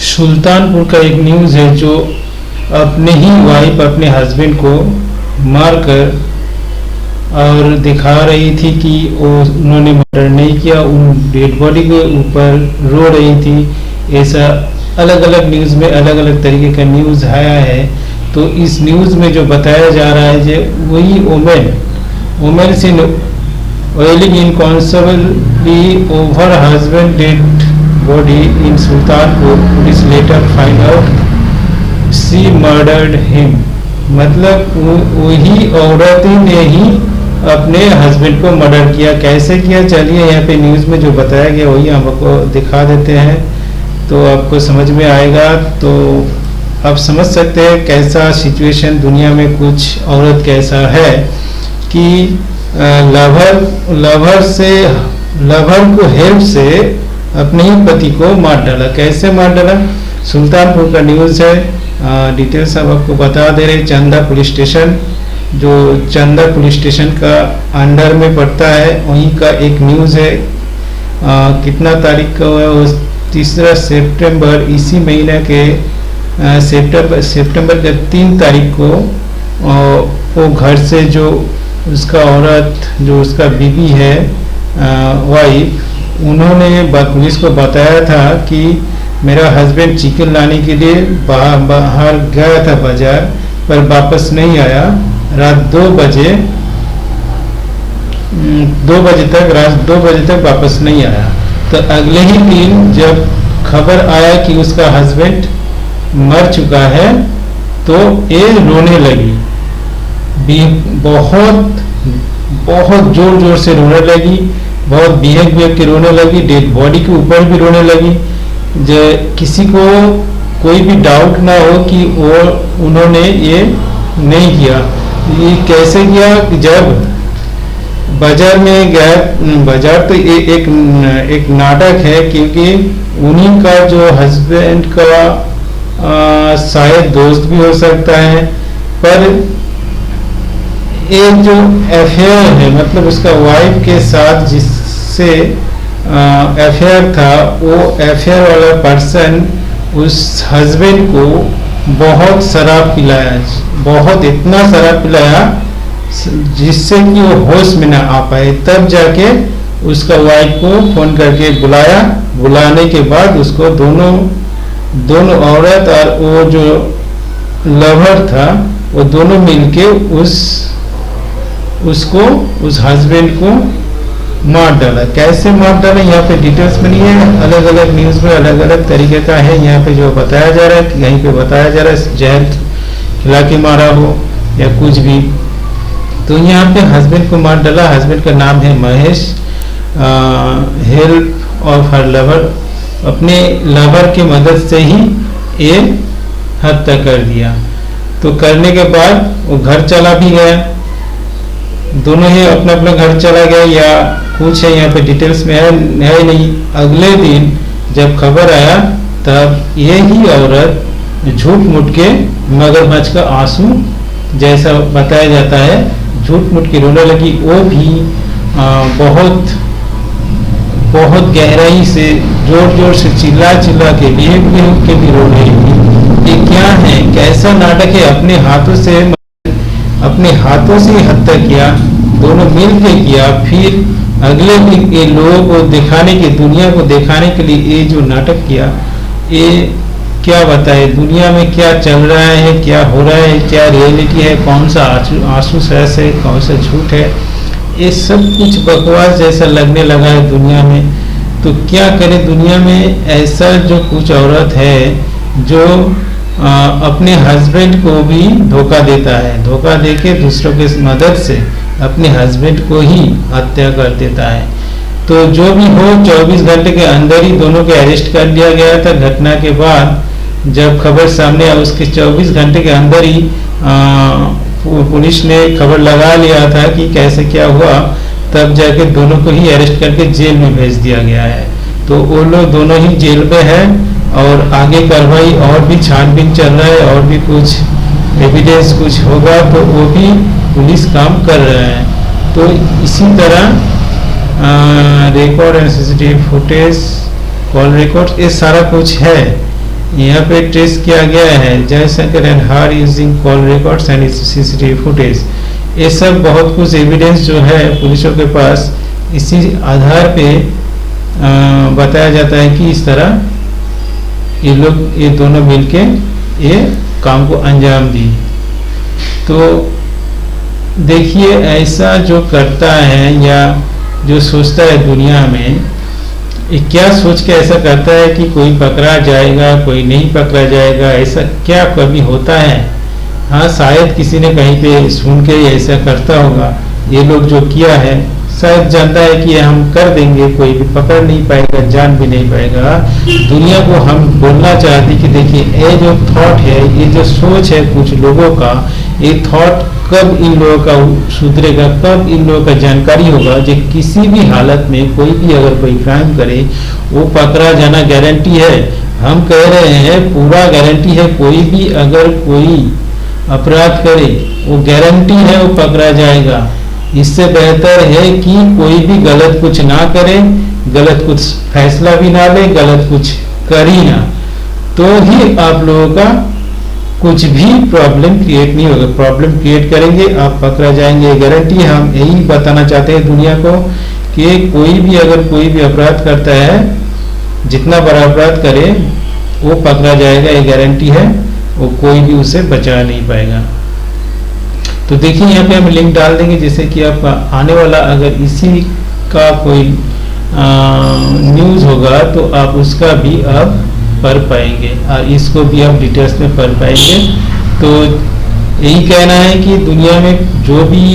सुल्तानपुर का एक न्यूज़ है जो अपने ही वाइफ अपने हस्बैंड को मारकर और दिखा रही थी कि उन्होंने मर्डर नहीं किया, उन डेड बॉडी के ऊपर रो रही थी। ऐसा अलग अलग न्यूज़ में अलग अलग तरीके का न्यूज़ आया है। तो इस न्यूज़ में जो बताया जा रहा है जो वही वुमेन से wailing inconsolably over husband dead body in Sultanpur. Police later find out she murdered him. मतलब वही औरत ने ही अपने हस्बैंड को मर्डर किया। कैसे किया, चलिए यहाँ पे न्यूज़ में जो बताया गया वही हम आपको दिखा देते हैं तो आपको समझ में आएगा। तो आप समझ सकते हैं कैसा सिचुएशन दुनिया में कुछ औरत कैसा है कि लवर को हेल्प से अपने ही पति को मार डाला। कैसे मार डाला, सुल्तानपुर का न्यूज़ है। डिटेल्स अब आपको बता दे रहे। चंदा पुलिस स्टेशन, जो चंदा पुलिस स्टेशन का अंडर में पड़ता है, वहीं का एक न्यूज़ है। कितना तारीख का है, 3 सितंबर इसी महीने के सितंबर के 3 तारीख को वो घर से जो उसका औरत जो उसका बीवी है वाइफ, उन्होंने पुलिस को बताया था कि मेरा हस्बैंड चिकन लाने के लिए बाहर गया था बाजार, पर वापस नहीं आया। रात 2 बजे तक वापस नहीं आया। तो अगले ही दिन जब खबर आया कि उसका हस्बैंड मर चुका है तो ये रोने लगी, बहुत जोर जोर से रोने लगी, बहुत बिहेक के रोने लगी, डेड बॉडी के ऊपर भी रोने लगी। जो किसी को कोई भी डाउट ना हो कि वो उन्होंने ये नहीं किया। ये कैसे किया, जब बाजार में गया, बाजार तो ये एक नाटक है क्योंकि उन्हीं का जो हस्बैंड का शायद दोस्त भी हो सकता है, पर एक जो अफेयर है, मतलब उसका वाइफ के साथ जिससे अफेयर था, वो अफेयर वाला पर्सन उस हस्बैंड को बहुत शराब पिलाया, बहुत इतना शराब पिलाया जिससे कि वो होश में ना आ पाए। तब जाके उसका वाइफ को फोन करके बुलाया। बुलाने के बाद उसको दोनों औरत और वो जो लवर था वो दोनों मिलके उस हस्बैंड को मार डाला। कैसे मार डाला यहाँ पे डिटेल्स में नहीं है, अलग अलग न्यूज़ में अलग अलग तरीके का है। यहाँ पे जो बताया जा रहा है, कहीं पे बताया जा रहा है जहर खिला के मारा हो या कुछ भी। तो यहाँ पे हस्बैंड को मार डाला। हस्बैंड का नाम है Mahesh. Help of her lover, अपने लवर की मदद से ही ये हत्या कर दिया। तो करने के बाद वो घर चला भी गया, दोनों ही अपना अपना घर चला गया या कुछ है, यहाँ पे डिटेल्स में है नहीं। अगले दिन जब खबर आया तब यही औरत झूठ मूठ के मगरमच्छ का आंसू जैसा बताया जाता है, झूठ मूठ के रोने लगी। वो भी बहुत गहराई से जोर जोर से चिल्ला के भी रो रही थी। ये क्या है, कैसा नाटक है, अपने हाथों से हत्या किया, दोनों मिल के किया। फिर अगले दिन ये लोगों को दिखाने के, दुनिया को दिखाने के लिए ये जो नाटक किया, ये क्या बताए दुनिया में क्या चल रहा है, क्या हो रहा है, क्या रियलिटी है, कौन सा आंसू सच है, कौन सा झूठ है। ये सब कुछ बकवास जैसा लगने लगा है दुनिया में। तो क्या करें, दुनिया में ऐसा जो कुछ औरत है जो अपने हस्बैंड को भी धोखा देता है, धोखा देके दूसरों के मदद से अपने हस्बैंड को ही हत्या कर देता है। तो जो भी हो, 24 घंटे के अंदर ही दोनों को अरेस्ट कर लिया गया था। घटना के बाद जब खबर सामने आई, उसके 24 घंटे के अंदर ही पुलिस ने खबर लगा लिया था कि कैसे क्या हुआ, तब जाके दोनों को ही अरेस्ट करके जेल में भेज दिया गया है। तो वो लोग दोनों ही जेल में है और आगे कार्रवाई और भी छानबीन चल रहा है, और भी कुछ एविडेंस कुछ होगा तो वो भी पुलिस काम कर रहे हैं। तो इसी तरह record and CCTV footage, call record, ये सारा कुछ है। यहाँ पे ट्रेस किया गया है Jaishankar and her using call records and CCTV footage. ये सब बहुत कुछ एविडेंस जो है पुलिसों के पास, इसी आधार पे बताया जाता है कि इस तरह ये दोनों मिलके ये काम को अंजाम दी। तो देखिए, ऐसा जो करता है या जो सोचता है दुनिया में, ये क्या सोच के ऐसा करता है कि कोई पकड़ा जाएगा कोई नहीं पकड़ा जाएगा, ऐसा क्या कभी होता है? हाँ, शायद किसी ने कहीं पे सुन के ऐसा करता होगा। ये लोग जो किया है शायद जानता है कि हम कर देंगे, कोई भी पकड़ नहीं पाएगा, जान भी नहीं पाएगा। दुनिया को हम बोलना चाहते कि देखिए, ये जो थॉट है, ये जो सोच है कुछ लोगों का, ये थॉट कब इन लोगों का सुधरेगा, कब इन लोगों का जानकारी होगा जो किसी भी हालत में कोई भी अगर कोई क्राइम करे वो पकड़ा जाना गारंटी है। हम कह रहे हैं पूरा गारंटी है, कोई भी अगर कोई अपराध करे वो गारंटी है वो पकड़ा जाएगा। इससे बेहतर है कि कोई भी गलत कुछ ना करे, गलत कुछ फैसला भी ना ले, गलत कुछ कर ही ना, तो ही आप लोगों का कुछ भी प्रॉब्लम क्रिएट नहीं होगा। प्रॉब्लम क्रिएट करेंगे आप पकड़ा जाएंगे, गारंटी। हम यही बताना चाहते हैं दुनिया को कि कोई भी अगर कोई भी अपराध करता है, जितना बड़ा अपराध करे वो पकड़ा जाएगा, ये गारंटी है, वो कोई भी उसे बचा नहीं पाएगा। तो देखिए, यहाँ पे हम लिंक डाल देंगे जिससे कि आपका आने वाला अगर इसी का कोई न्यूज़ होगा तो आप उसका भी आप पढ़ पाएंगे और इसको भी आप डिटेल्स में पढ़ पाएंगे। तो यही कहना है कि दुनिया में जो भी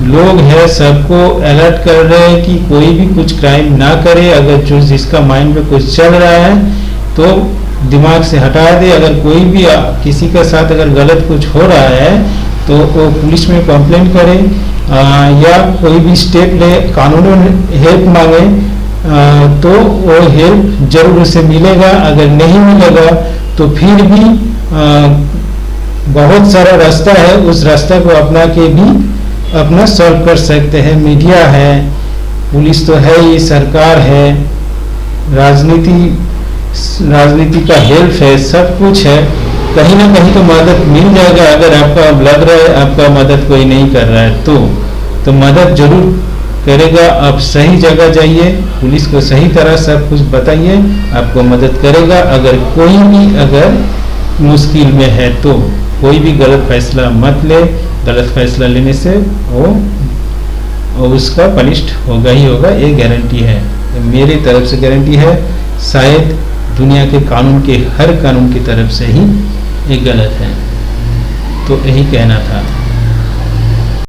लोग हैं सबको अलर्ट कर रहे हैं कि कोई भी कुछ क्राइम ना करे। अगर जो जिसका माइंड में कुछ चल रहा है तो दिमाग से हटा दे। अगर कोई भी किसी के साथ अगर गलत कुछ हो रहा है तो वो पुलिस में कंप्लेंट करे या कोई भी स्टेप ले, कानूनी हेल्प मांगे, तो वो हेल्प जरूर उसे मिलेगा। अगर नहीं मिलेगा तो फिर भी बहुत सारा रास्ता है, उस रास्ते को अपना के भी अपना सॉल्व कर सकते हैं। मीडिया है, पुलिस तो है ही, सरकार है, राजनीति का हेल्प है, सब कुछ है। कहीं ना कहीं तो मदद मिल जाएगा। अगर आपका लग रहा है आपका मदद कोई नहीं कर रहा है तो मदद जरूर करेगा। आप सही जगह जाइए, पुलिस को सही तरह सब कुछ बताइए, आपको मदद करेगा। अगर कोई भी अगर मुश्किल में है तो कोई भी गलत फैसला मत ले। गलत फैसला लेने से वो उसका पनिश्ड होगा ही होगा, ये गारंटी है, मेरी तरफ से गारंटी है। शायद दुनिया के कानून के हर कानून की तरफ से ही ये गलत है। तो यही कहना था।